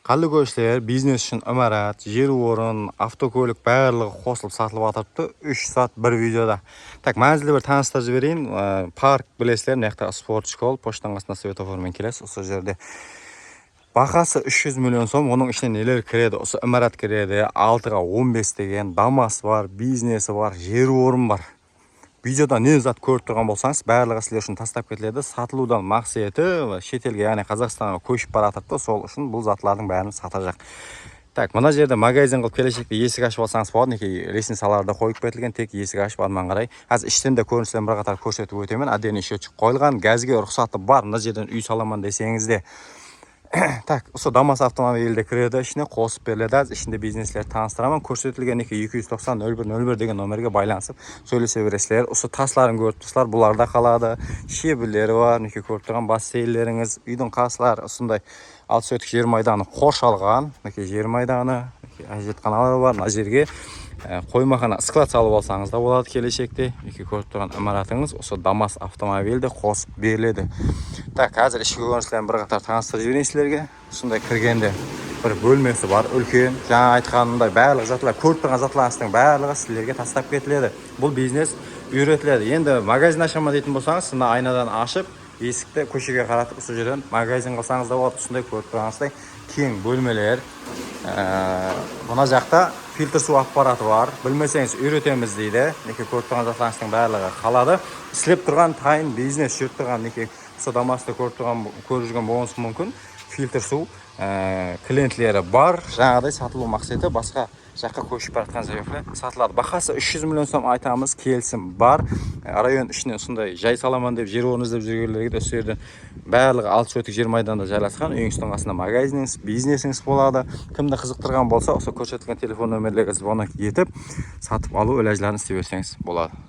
Қалды көшілер, бизнес үшін ымарат, жер орын, автокөлік барлығы қосылып сатылып атырыпты 3 саат бір видеода. Так, мәнізді бір таныстырып жіберейін. Парк білесіздер, мына спорт школ, поштаның қасына светоформен келесіз. Осы жерде бағасы 300 миллион сом, оның ішіне нелер кіреді? Осы ымарат кіреді, 6-ға 15 деген, дамас бар, бизнесі бар, жер орын бар. Видеода не зат көріп тұрған болсаңыз, барлығы сіздер үшін тастап кетіледі. Сатылудан мақсаты шетелге, яғни Қазақстанға көшіп баратырды, сол үшін бұл затлардың бәрін сатacak. Так, мына жерде магазин қылып келешекте есік ашып алсаңыз болады, неке лестницаларда қойып кетілген, тек есік ашып арман қарай. Қазір іштен де көріністерін бір қатар көрсетіп өтемін. Отдельный счетчик қойылған, газге рұқсаты бар. Мына жерден үй саламан десеңіз де. Так, осы дамас автомобильде кіреді, ішіне қосып беріледі. Аз ішінде бизнеслер таныстырамын. Көрсетілген 290-01-01 деген номерге байланысып сөйлесе бересіздер. Осы тасларын көріп тұрсыздар, бұларда қалады. Шебілері бар, неке көріп тұрған бассейндеріңіз, үйдің қасылары осындай 6 сотық жер майданы қоршалған. Неке жер майданы, әжетханалары бар. Мына жерге қоймахана склад салып алсаңыз да болады келешекте. Неке көріп тұрған имаратыңыз осы дамас автомобильде қосып беріледі. Так, қазір ішкі көріністерін бір қатар таныстырып жіберейін сіздерге. Сондай кіргенде бір бөлмесі бар, үлкен. Жаңа айтқанымдай барлық затлар, көріп тұрған затларыңыздың барлығы сіздерге тастап кетіледі. Бұл бизнес үйретіледі. Енді магазин ашамын дейтін болсаңыз, сонда айнадан ашып, есікті көшеге қаратып, осы жерден магазин қылсаңыз да болады. Сондай көріп тұрғаныңыздай кең бөлмелер. Мына жақта фильтр су аппараты бар. Білмесеңіз үйретеміз дейді. Неке көріп тұрған затларыңыздың барлығы қалады. Істеп тұрған тайын бизнес жүріп тұрған неке осы дамасты көріп жүрген болуыңыз мүмкін. Фильтр су клиентлері бар. Жаңағыдай сатылу мақсаты басқа жаққа көшіп баратқан себепті сатылады. Бағасы 300 миллион сом айтамыз, келісім бар. Район ішінен сондай жай саламан деп жер орын іздеп жүргендерге де осы жерден барлығы 6 сотық жер майданда жайласқан. Үйіңіздің қасында магазиніңіз, бизнесіңіз болады. Кімді қызықтырған болса, осы көрсетілген телефон нөмірлерге звонок етіп сатып алу іләжлерін істей берсеңіз болады.